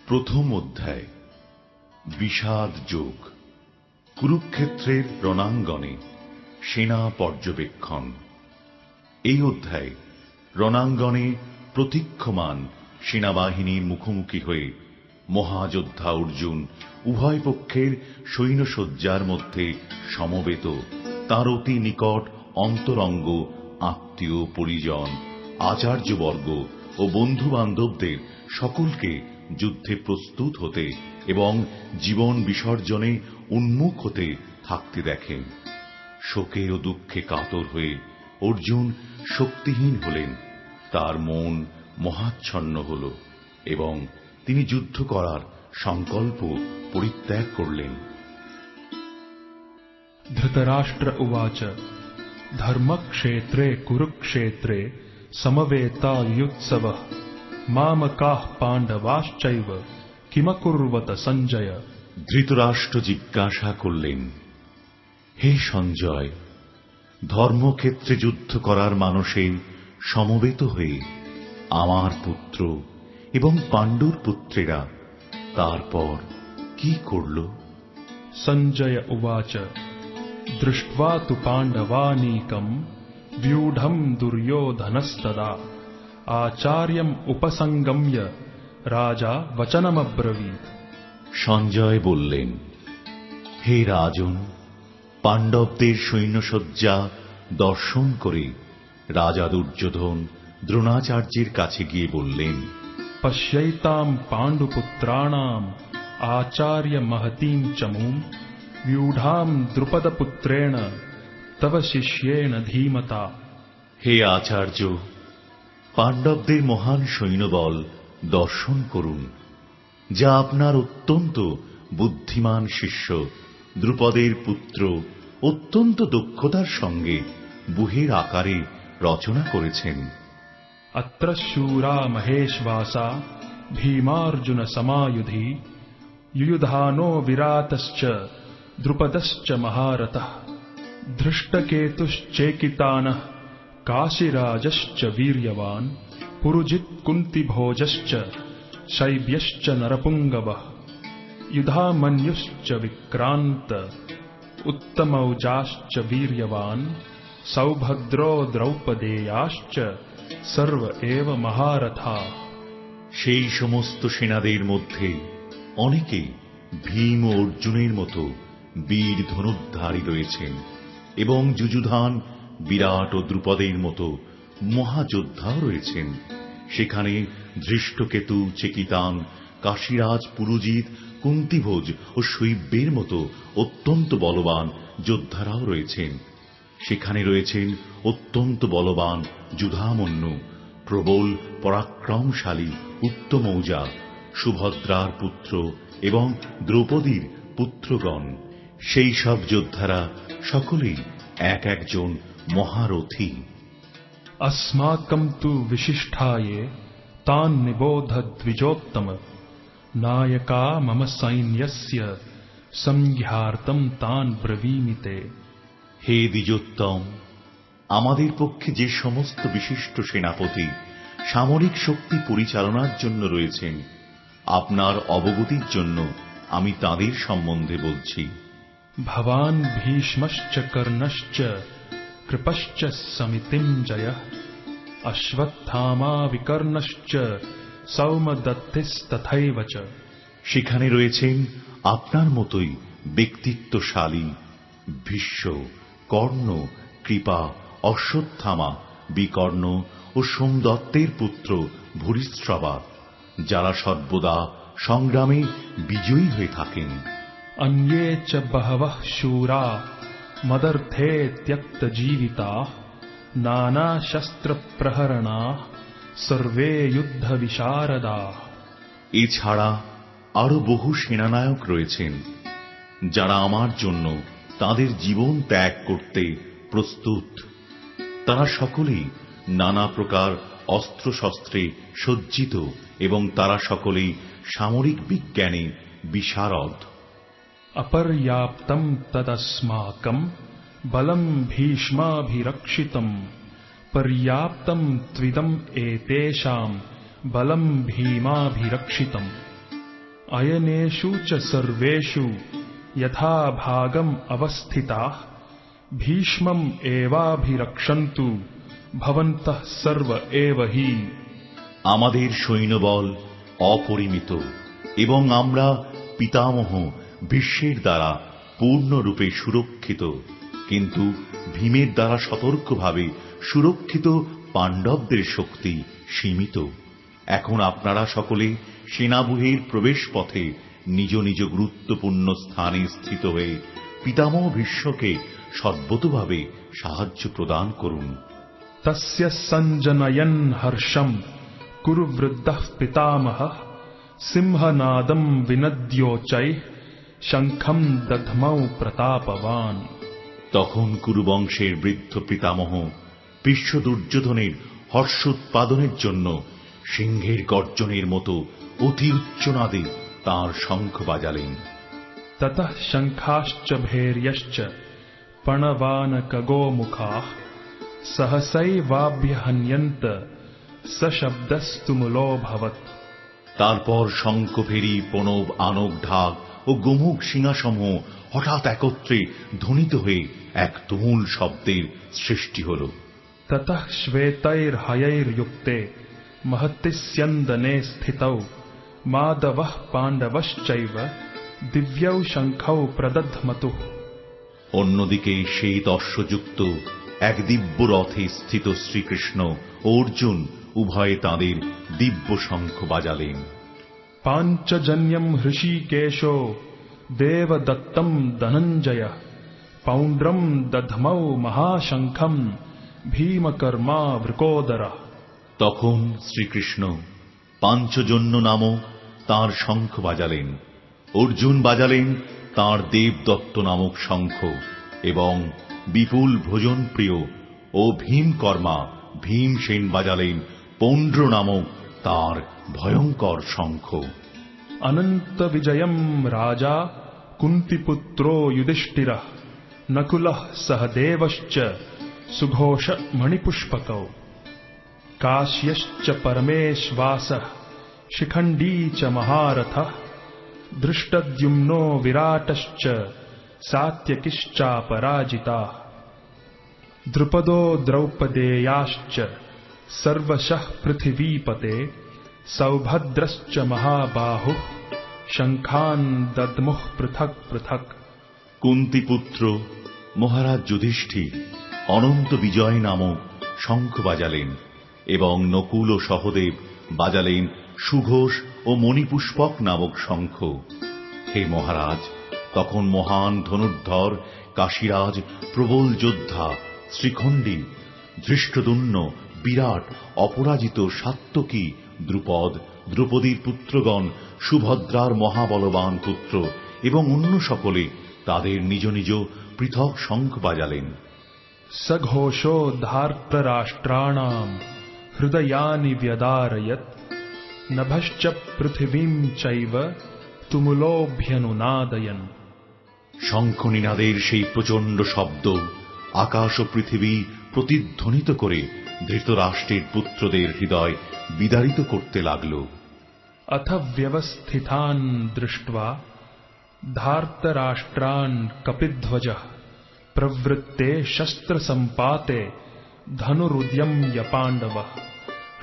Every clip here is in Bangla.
প্রথম অধ্যায় বিষাদ যোগ। কুরুক্ষেত্রের রণাঙ্গনে সেনা পর্যবেক্ষণ। এই অধ্যায়ে রণাঙ্গনে প্রতীক্ষমান সেনাবাহিনীর মুখোমুখি হয়ে মহাযোদ্ধা অর্জুন উভয় পক্ষের সৈন্যসজ্জার মধ্যে সমবেত তাঁর অতি নিকট অন্তরঙ্গ আত্মীয় পরিজন আচার্যবর্গ ও বন্ধু বান্ধবদের সকলকে যুদ্ধে প্রস্তুত হতে এবং জীবন বিসর্জনে উন্মুখ হতে থাকতে দেখেন। শোকে ও দুঃখে কাতর হয়ে অর্জুন শক্তিহীন হলেন, তার মন মহাচ্ছন্ন হল এবং তিনি যুদ্ধ করার সংকল্প পরিত্যাগ করলেন। ধৃতরাষ্ট্র উবাচ ধর্মক্ষেত্রে কুরুক্ষেত্রে সমবেতাयुत्सवः মামকাঃ পাণ্ডবাশ্চৈব কিমকুর্বত সঞ্জয়। ধৃতরাষ্ট্র জিজ্ঞাসা করলেন, হে সঞ্জয়, ধর্মক্ষেত্রে যুদ্ধ করার মানসে সমবেত হয়ে আমার পুত্র এবং পাণ্ডুর পুত্রেরা তারপর কি করল? সঞ্জয় উবাচ দৃष्ट्वा तु पाण्डवानीकं व्यूढं दुर्योधनस्तदा आचार्यम् उपसंगम्य राजा वचनमब्रवीत्। সঞ্জয় বললেন, হে রাজন, পাণ্ডবদের সৈন্যসজ্জা দর্শন করে রাজা দুর্যোধন দ্রোণাচার্যের কাছে গিয়ে বললেন, পশ্যৈতাম পাণ্ডুপুত্রাণাম আচার্য মহতীম চমুম व्यूढाम द्रुपदपुत्रेण तव शिष्येण धीमता। হে আচার্য, পাণ্ডবদের মহান সৈন্যবল দর্শন করুন, যা আপনার অত্যন্ত বুদ্ধিমান শিষ্য দ্রুপদের পুত্র অত্যন্ত দক্ষতার সঙ্গে বুহের আকারে রচনা করেছেন। अत्र शूरा महेशवासा भीमार्जुन समायुधि युयुधानो विरातश्च द्रुपदश्च महारथः धृष्टकेतुश्चेकितानः काशीराजश्च वीर्यवान् पुरुजित् कुन्तिभोजश्च शैब्यश्च नरपुङ्गवः युधामन्युश्च विक्रान्त उत्तमौजाश्च वीर्यवान् सौभद्रो द्रौपदेयाश्च सर्व एव महारथाः। সেই সমস্ত সেনাদের মধ্যে অনেকে ভীম ও অর্জুনের মতো বীর ধনুর্ধারী রয়েছেন এবং যুযুধান বিরাট ও দ্রুপদের মতো মহাযোদ্ধাও রয়েছেন। সেখানে ধৃষ্টকেতু চেকিতান কাশীরাজ পুরুজিত কুন্তিভোজ ও শৈব্যের মতো অত্যন্ত বলবান যোদ্ধারাও রয়েছেন। সেখানে রয়েছেন অত্যন্ত বলবান যুধামন্যু, প্রবল পরাক্রমশালী উত্তমৌজা, সুভদ্রার পুত্র এবং দ্রৌপদীর পুত্রগণ। সেই সব যোদ্ধারা সকলেই এক একজন মহারথী। अस्माकं तु विशिष्टाये तान् निबोध द्विजोत्तम नायका मम सैन्यस्य संज्ञार्थं तान् ब्रवीमि ते। হে দ্বিজোত্তম, আমাদের পক্ষে যে সমস্ত বিশিষ্ট সেনাপতি সামরিক শক্তি পরিচালনার জন্য রয়েছেন, আপনার অবগতির জন্য আমি তাদের সম্বন্ধে বলছি। भवान् भीष्मश्च कर्णश्च कृपश्च समितिञ्जयः अश्वत्थामा विकर्णश्च सौमदत्तिस्तथैव च। সেখানে রয়েছেন আপনার মতোই ব্যক্তিত্বশালী ভীষ্ম, কর্ণ, কৃপা, অশ্বত্থামা, বিকর্ণ ও সোমদত্তের পুত্র ভূরিশ্রবা, যারা সর্বদা সংগ্রামে বিজয়ী হয়ে থাকেন। अन्ये च बहवः शूरा मदर्थे त्यक्तजीविताः नानाशस्त्रप्रहरणाः सर्वे युद्धविशारदाः। এছাড়া আরো বহু সেনানায়ক রয়েছেন, যারা আমার জন্য তাদের জীবন ত্যাগ করতে প্রস্তুত। তারা সকলেই নানা প্রকার অস্ত্রশস্ত্রে সজ্জিত এবং তারা সকলেই সামরিক বিজ্ঞানে বিশারদ। अपर्याप्तं तदस्माकं बलं भीष्माभिरक्षितं पर्याप्तं त्विदं एतेषां बलं भीमाभिरक्षितम्। अयनेषु च सर्वेषु यथा भागम अवस्थिताः भीष्मम् एवाभिरक्षन्तु भवन्तः सर्व एव हि। আমাদের সৈন্যবল অপরিমিত এবং আমরা পিতামহ ভীষ্মের দ্বারা পূর্ণরূপে সুরক্ষিত, কিন্তু ভীমের দ্বারা সতর্কভাবে সুরক্ষিত পাণ্ডবদের শক্তি সীমিত। এখন আপনারা সকলে সেনাব্যূহের প্রবেশ পথে নিজ নিজ গুরুত্বপূর্ণ স্থানে স্থিত হয়ে পিতামহ ভীষ্মকে সর্বতোভাবে সাহায্য প্রদান করুন। तस्य सञ्जनयन् हर्षम् कुरु वृद्धः पितामहः सिंहनादं विनद्योच्चैः शङ्खं दध्मौ प्रतापवान्। তখন কুরুবংশের বৃদ্ধ পিতামহ ভীষ্ম দুর্যোধনের হর্ষ উৎপাদনের জন্য সিংহের গর্জনের মতো অতি উচ্চনাদে তাঁর শঙ্খ বাজালেন। ततः शङ्खाश्च भैर्यश्च पणवानकगोमुखाः सहसैवाभ्यहन्यन्त सशब्दस्तुमुलोऽभवत्। তারপর শঙ্খ ভেরি প্রণব আনক ঢাক ও গোমুখ সিংহাসমূহ হঠাৎ একত্রে ধ্বনিত হয়ে এক তুমুল শব্দের সৃষ্টি হল। ततः श्वेतैर्हयैर्युक्ते महति स्यन्दने स्थितौ माधवः पाण्डवश्चैव दिव्यौ शङ्खौ प्रदध्मतुः। অন্যদিকে সেই অশ্বযুক্ত এক দিব্য রথে স্থিত শ্রীকৃষ্ণ ও অর্জুন উভয়ে তাঁদের দিব্য শঙ্খ বাজালেন। पाञ्चजन्यम् हृषीकेशो देवदत्तम् धनञ्जयः पौण्ड्रम् दध्मौ महाशङ्खम् भीमकर्मा वृकोदरः। তখন শ্রীকৃষ্ণ পাঞ্চজন্য নামক তাঁর শঙ্খ বাজালেন, অর্জুন বাজালেন তাঁর দেবদত্ত নামক শঙ্খ এবং বিপুল ভোজন প্রিয় ও ভীমকর্মা ভীমসেন বাজালেন পৌণ্ড্র নামক তাঁর ভয়ঙ্কর শঙ্খ। अनंत विजयम राजा कुंतीपुत्रो युधिष्ठिरः नकुलः सहदेवश्च सुघोष मणिपुष्पकौ काश्यश्च परमेश्वासः शिखण्डी च महारथः धृष्टद्युम्नो विराटश्च सात्यकिश्चापराजिताः द्रुपदो द्रौपदेयाश्च सर्वशः पृथिवीपते सौभद्रश्च महाबाहुः शङ्खान् दद्मुः पृथक् पृथक्। কুন্তিপুত্র মহারাজ যুধিষ্ঠির অনন্ত বিজয় নামক শঙ্খ বাজালেন এবং নকুল ও সহদেব বাজালেন সুঘোষ ও মণিপুষ্পক নামক শঙ্খ। হে মহারাজ, তখন মহান ধনুর্ধর কাশীরাজ প্রবল যোদ্ধা শ্রীখণ্ডী ধৃষ্টদ্যুম্ন বিরাট অপরাজিত সাত্যকী দ্রুপদ দ্রৌপদীর পুত্রগণ সুভদ্রার মহাবলবান পুত্র এবং অন্য সকলে তাদের নিজ নিজ পৃথক শঙ্খ বাজালেন। सघोषो धार्तराष्ट्राणाम् हृदयानि व्यदारयत् नभश्च पृथिवीं चैव तुमुलोऽभ्यनुनादयन्। শঙ্খনিনাদের সেই প্রচণ্ড শব্দ আকাশ ও পৃথিবী প্রতিধ্বনিত করে ধৃতরাষ্ট্রের পুত্রদের হৃদয় বিদারিত করতে লাগল। अथ व्यवस्थितान् दृष्ट्वा धार्तराष्ट्रान् कपिध्वजः प्रवृत्ते शस्त्रसम्पाते धनुरुद्यम्य पाण्डवः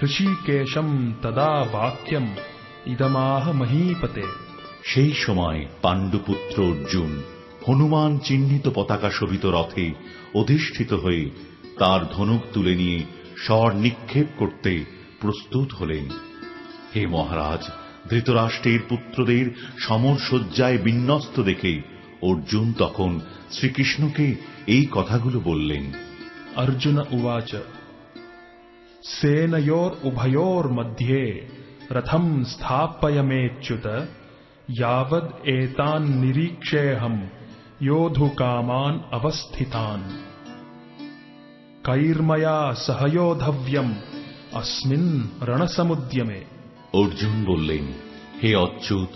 ऋषिकेशं तदा वाक्यम् इदमाह महीपते। সেই সময় পাণ্ডুপুত্র অর্জুন হনুমান চিহ্নিত পতাকা শোভিত রথে অধিষ্ঠিত হয়ে তার ধনুক তুলে নিয়ে স্বর নিক্ষেপ করতে প্রস্তুত হলেন। হে মহারাজ, ধৃতরাষ্ট্রের পুত্রদের সমরসজ্জায় বিন্যস্ত দেখে অর্জুন তখন শ্রীকৃষ্ণকে এই কথাগুলো বললেন। अर्जुन उवाच सेनयोरुभयोर्मध्ये रथं स्थापयमेच्युत यावद् एतान् निरीक्षेऽहं योद्धुकामान् अवस्थितान् कैर्मया सहयोधव्यम् अस्मिन् रणसमुद्यमे। অর্জুন বললেন, হে অচ্যুত,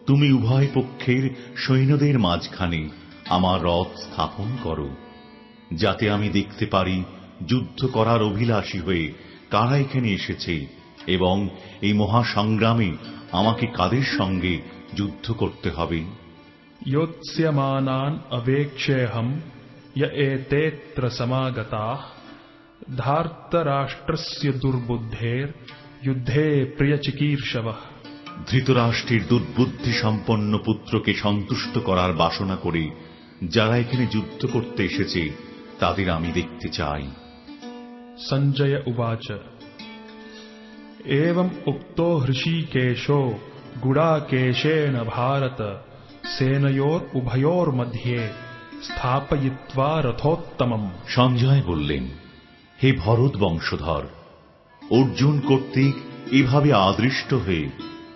তুমি উভয় পক্ষের সৈন্যদের মাঝখানে আমার রথ স্থাপন করো, যাতে আমি দেখতে পারি যুদ্ধ করার অভিলাষী হয়ে কারা এখানে এসেছে এবং এই মহাসংগ্রামে আমাকে কাদের সঙ্গে যুদ্ধ করতে হবে। योत्स्यमानान् अवेक्षेऽहम् य एतेऽत्र समागताः धार्तराष्ट्रस्य दुर्बुद्धेर् युद्धे प्रियचिकीर्षवः। ধৃতরাষ্ট্রের দুর্বুদ্ধি সম্পন্ন পুত্রকে সন্তুষ্ট করার বাসনা করে যারা এখানে যুদ্ধ করতে এসেছে তাদের আমি দেখতে চাই। सञ्जय उवाच एवम् उक्तो हृषीकेशो गुडाकेशेन भारत सेनयोरुभयोर्मध्ये स्थापयित्वा रथोत्तमम्। সঞ্জয় বললেন, হে ভরত বংশধর, অর্জুন কর্তৃক এভাবে আদৃষ্ট হয়ে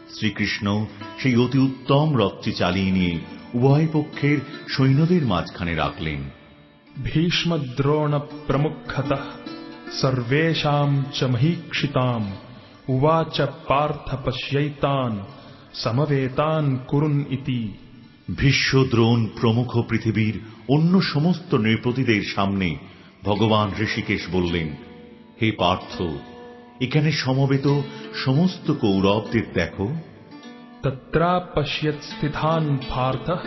শ্রীকৃষ্ণ সেই অতি উত্তম রথটি চালিয়ে নিয়ে উভয় পক্ষের সৈন্যদের মাঝখানে রাখলেন। भीष्मद्रोण प्रमुखतः सर्वेषाम् च महीक्षिताम् उवाच पार्थ पश्यैतान् समवेतान् कुरुन् इति। ভীষ্ম দ্রোণ প্রমুখ পৃথিবীর অন্য সমস্ত নৃপতিদের সামনে ভগবান ঋষিকেশ বললেন, হে পার্থ, এখানে সমবেত সমস্ত কৌরবদের দেখো। तत्रापश्यत् स्थितान् पार्थः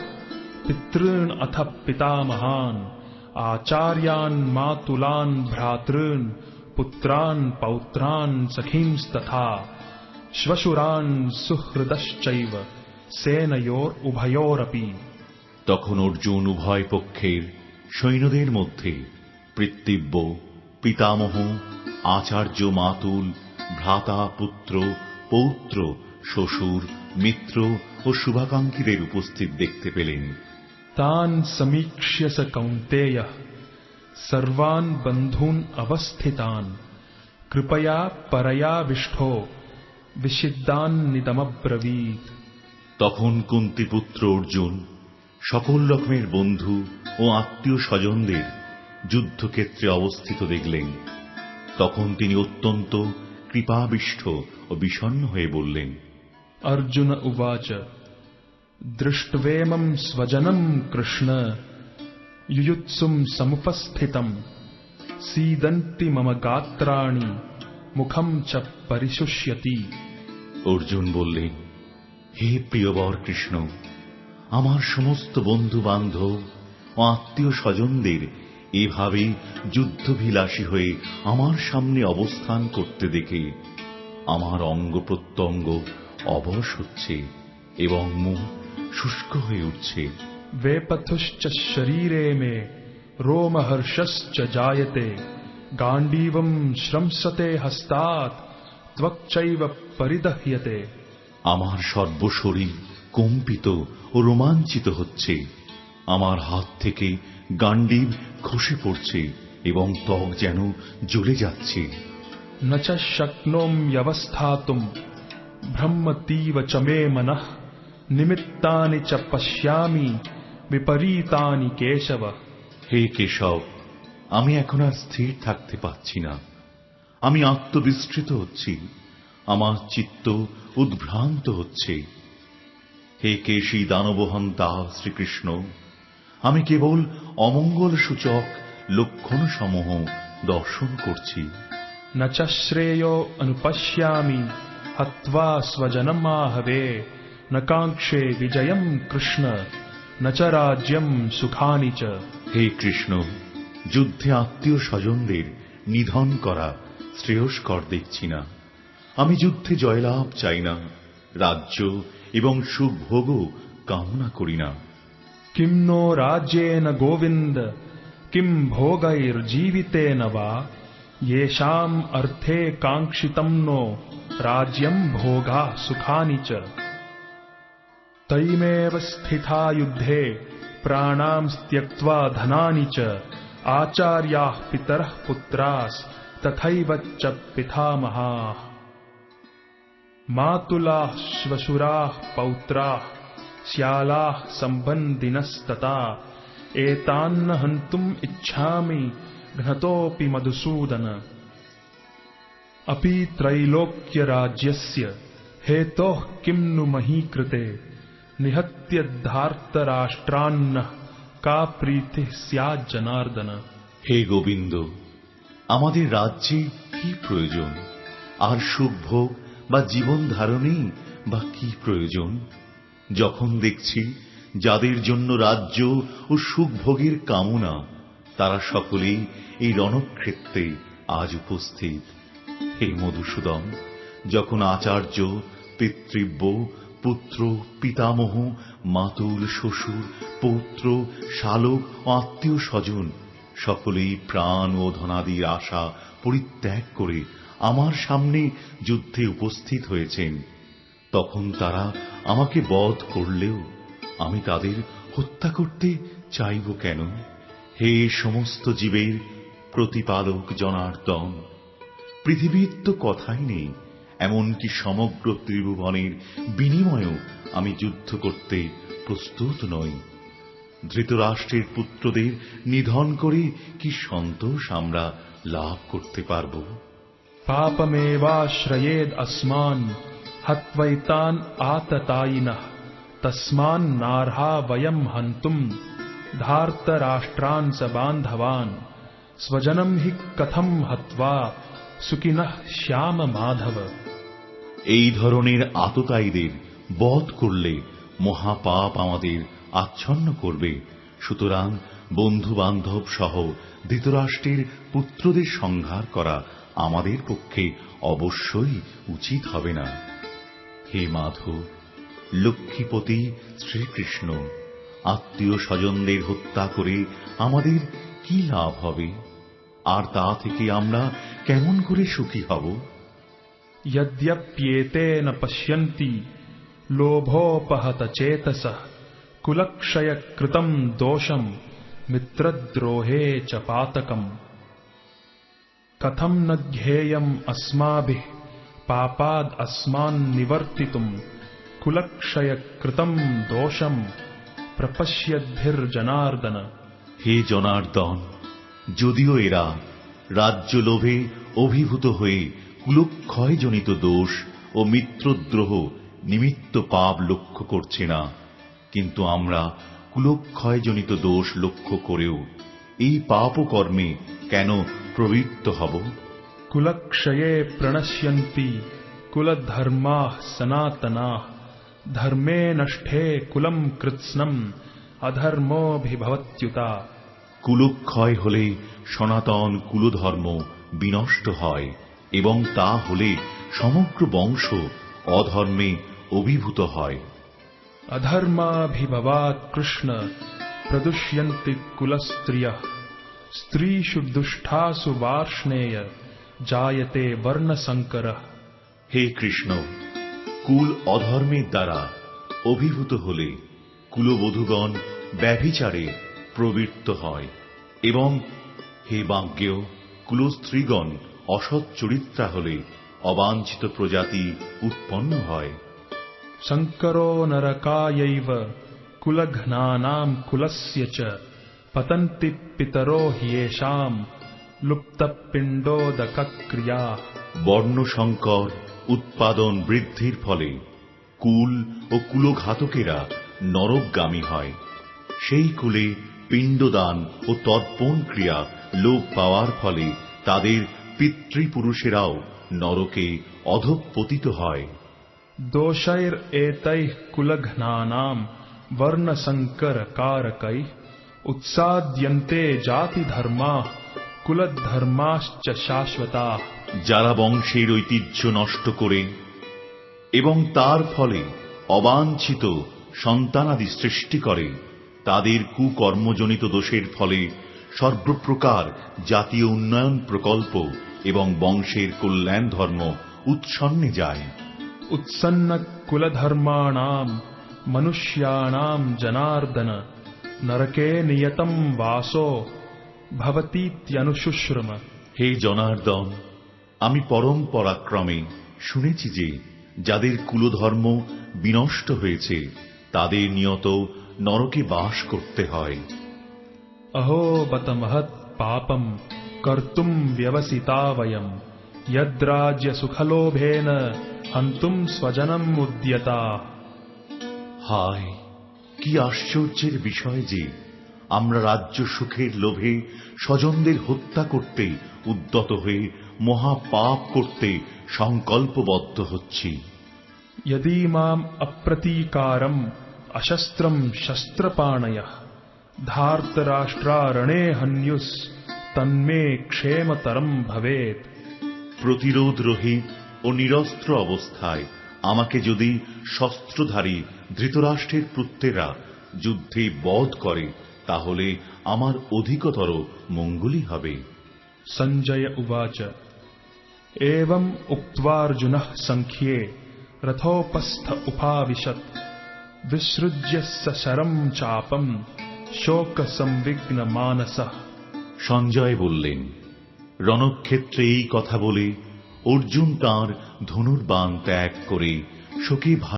पितॄन् अथ पितामहान् आचार्यान् मातुलान् भ्रातॄन् पुत्रान् पौत्रान् सखींस्तथा श्वशुरान् सुहृदश्चैव सेनयोरुभयोरपि। তখন অর্জুন উভয় পক্ষের সৈন্যদের মধ্যে পিতৃব্য, পিতামহ, আচার্য, মাতুল, ভ্রাতা, পুত্র, পৌত্র, শ্বশুর, মিত্র ও শুভাকাঙ্ক্ষীদের উপস্থিত দেখতে পেলেন। तान् समीक्ष्य स कौन्तेयः सर्वान् बन्धून् अवस्थितान् कृपया परयाविष्ठो विषिद्धान्निदमब्रवीत्। তখন কুন্তিপুত্র অর্জুন সকল রকমের বন্ধু ও আত্মীয় স্বজনদের যুদ্ধক্ষেত্রে অবস্থিত দেখলেন। তখন তিনি অত্যন্ত কৃপাবিষ্ঠ ও বিষণ্ণ হয়ে বললেন, अर्जुन उवाच दृष्ट्वेमं स्वजनं कृष्ण युयुत्सुं समुपस्थितम् सीदन्ति मम गात्राणि मुखं च परिशुष्यति। অর্জুন বললেন, হে প্রিয়বর কৃষ্ণ, আমার সমস্ত বন্ধু বান্ধব ও আত্মীয় স্বজনদের এভাবে যুদ্ধভিলাষী হয়ে আমার সামনে অবস্থান করতে দেখে আমার অঙ্গ প্রত্যঙ্গ অবশ হচ্ছে এবং মুখ শুষ্ক হয়ে উঠছে। वेपथुश्च शरीरे मे रोमहर्षश्च जायते गाण्डीवं श्रंसते हस्तात् त्वक्चैव परिदह्यते। আমার সর্বশরীর কম্পিত ও রোমাঞ্চিত হচ্ছে, আমার হাত থেকে গাণ্ডীব খসে পড়ছে এবং ত্বক যেন জ্বলে যাচ্ছে। न च शक्नोम्यवस्थातुम् ब्रह्मतीव च मे मनः निमित्तानि च पश्यामि विपरीतानि केशव। হে কেশব, আমি এখন আর স্থির থাকতে পারছি না, আমি আত্মবিস্মৃত হচ্ছি, আমার চিত্ত উদ্ভ্রান্ত হচ্ছে। হে কেশী দানবহন্তা শ্রীকৃষ্ণ, আমি কেবল অমঙ্গল সূচক লক্ষণসমূহ দর্শন করছি। न च श्रेयो अनुपश्यामि हत्वा स्वजनमाहवे न काङ्क्षे विजयम् कृष्ण न च राज्यम् सुखानि च। হে কৃষ্ণ, যুদ্ধে আত্মীয় স্বজনদের নিধন করা শ্রেয়স্কর দেখছি না, আমি যুদ্ধে জয়লাভ চাই না, রাজ্য এবং সুখভোগও কামনা করি না। किं नो राज्येन गोविन्द किं भोगैर्जीवितेन वा येषाम् अर्थे काङ्क्षितम् नो राज्यम् भोगा सुखानि च। तैमेव स्थिता युद्धे प्राणां त्यक्त्वा धनानि च आचार्याः पितरः पुत्रास् तथैव च पितामहाः मातुलाः श्वशुराः पौत्राः श्यालाः सम्बन्धिनस्तथा एतान्न हन्तुम् इच्छामि घ्नतोऽपि मधुसूदन। अपि त्रैलोक्यराज्यस्य हेतोः किं नु महीकृते निहत्य धार्तराष्ट्रान्नः का प्रीतिः स्यात् जनार्दन। হে গোবিন্দ, আমাদের রাজ্যে কি প্রয়োজন, আর সুখভোগ বা জীবন ধারণেই বা কি প্রয়োজন? যখন দেখছি যাদের জন্য রাজ্য ও সুখভোগের কামনা, তারা সকলেই এই রণক্ষেত্রে আজ উপস্থিত। হে মধুসূদন, যখন আচার্য, পিতৃব্য, পুত্র, পিতামহ, মাতুল, শ্বশুর, পৌত্র, শালক ও আত্মীয় স্বজন সকলেই প্রাণ ও ধনাদির আশা পরিত্যাগ করে আমার সামনে যুদ্ধে উপস্থিত হয়েছেন, তখন তারা আমাকে বধ করলেও আমি তাদের হত্যা করতে চাইব কেন? হে সমস্ত জীবের প্রতিপালক জনার্দন, পৃথিবীর তো কথাই নেই, এমনকি সমগ্র ত্রিভুবনের বিনিময়েও আমি যুদ্ধ করতে প্রস্তুত নই। ধৃতরাষ্ট্রের পুত্রদের নিধন করে কি সন্তোষ আমরা লাভ করতে পারব? পাপমেবাশ্রয়েদ আসমান হত্বৈতান আততায়িনঃ তস্মান নার্হা বয়ম হন্তুম ধার্তরাষ্ট্রান স বান্ধবান স্বজনম হি কথম হত্বা সুখিনঃ শ্যাম মাধব। এই ধরনের আততায়ীদের বধ করলে মহাপাপ আমাদের আচ্ছন্ন করবে। সুতরাং বন্ধু বান্ধব সহ ধৃতরাষ্ট্রের পুত্রদের সংহার করা আমাদের পক্ষে অবশ্যই উচিত হবে না। হে মাধব, লক্ষ্মীপতি শ্রীকৃষ্ণ, আত্মীয় স্বজনদের হত্যা করে আমাদের কি লাভ হবে? আর তা থেকে আমরা কেমন করে সুখী হব? यद्यप्येते न पश्यन्ति लोभोपहत चेतसः कुलक्षय कृतं दोषं मित्रद्रोहे च पातकम् कथं न ज्ञेयम् अस्माभिः पापाद् अस्मान् निवर्तितुम् कुलक्षय कृतं दोषं प्रपश्यद्भिर्जनार्दन। হে জনার্দন, যদিও এরা রাজ্য লোভে অভিভূত হয়ে কুলক্ষয়জনিত দোষ ও মিত্রদ্রোহ নিমিত্ত পাপ লক্ষ্য করছে না, কিন্তু আমরা কুলক্ষয়জনিত দোষ লক্ষ্য করেও এই পাপ কর্মে কেন প্রবৃত্ত হব? कुलक्षये प्रणश्यन्ति कुलधर्माः सनातनाः धर्मे नष्टे कुलं कृत्स्नम् अधर्मोऽभिभवत्युता। কুলক্ষয় হলে সনাতন কুলধর্ম বিনষ্ট হয় এবং তা হলে সমগ্র বংশ অধর্মে অভিভূত হয়। अधर्माभिभवात् कृष्ण प्रदुष्यन्ति कुलस्त्रियः स्त्रीषु दुष्टासु वार्ष्णेय जायते वर्णसंकरः। হে কৃষ্ণ, কুল অধর্মের দ্বারা অভিভূত হলে কুলবধূগণ ব্যভিচারে প্রবৃত্ত হয় এবং হে বাজ্ঞেয়, কুলস্ত্রীগণ অসৎ চরিত্রা হলে অবাঞ্ছিত প্রজাতি উৎপন্ন হয়। संकरो नरकायैव कुलघ्नानां कुलस्य च पतन्ति पितरो ह्येषां लुप्तपिण्डोदकक्रिया। বর্ণসংকর উৎপাদন বৃদ্ধির ফলে কুল ও কুলঘাতকেরা নরকগামী হয়। সেই কুলে পিণ্ডদান ও তর্পণ ক্রিয়া লোপ পাওয়ার ফলে তাদের পিতৃপুরুষেরাও নরকে অধঃপতিত হয়। दोषैरेतैः कुलघ्नानां वर्णसंकरकारकैः उत्साद्यन्ते जातिधर्माः कुलधर्माश्च शाश्वताः। যারা বংশের ঐতিহ্য নষ্ট করে এবং তার ফলে অবাঞ্ছিত সন্তানাদি সৃষ্টি করে, তাদের কুকর্মজনিত দোষের ফলে সর্বপ্রকার জাতীয় উন্নয়ন প্রকল্প এবং বংশের কল্যাণ ধর্ম উৎসন্নে যায়। उत्सन्न कुलधर्माणां मनुष्याणां जनार्दन नरके नियतं वासो भवतीत्यनुशुश्रुम। হে জনার্দন, আমি পরম্পরাক্রমে শুনেছি যে যাদের কুলধর্ম বিনষ্ট হয়েছে তাদের নিয়ত নরকে বাস করতে হয়। अहो बत महत् पापं कर्तुं व्यवसिता वयं यद्राज्य सुखलोभेन हन्तुं स्वजनम् उद्यता। হায়, কি আশ্চর্যের বিষয় যে আমরা রাজ্য সুখের লোভে স্বজনদের হত্যা করতে উদ্যত হয়ে মহাপাপ করতে সংকল্পবদ্ধ হচ্ছি। यदि माम् अप्रतीकारम् अशस्त्रम शस्त्रपाणयः धार्तराष्ट्रारणे हन्युस तन्मे क्षेमतरम भवेत्। প্রতিরোধ রহিত ও নিরস্ত্র অবস্থায় আমাকে যদি শস্ত্রধারী ধৃতরাষ্ট্রের পুত্রেরা যুদ্ধে বধ করে তাহলে আমার অধিকতর মঙ্গলই হবে। संजय उवाच एवं उक्त्वार्जुनः संख्ये रथोपस्थ उपाविशत् विसृज्य सशरं चापं शोक संविघ्न मानसः। সঞ্জয় বললেন, রণক্ষেত্রে এই কথা বলে অর্জুন তাঁর ধনুর্বাণ ত্যাগ করে শোকে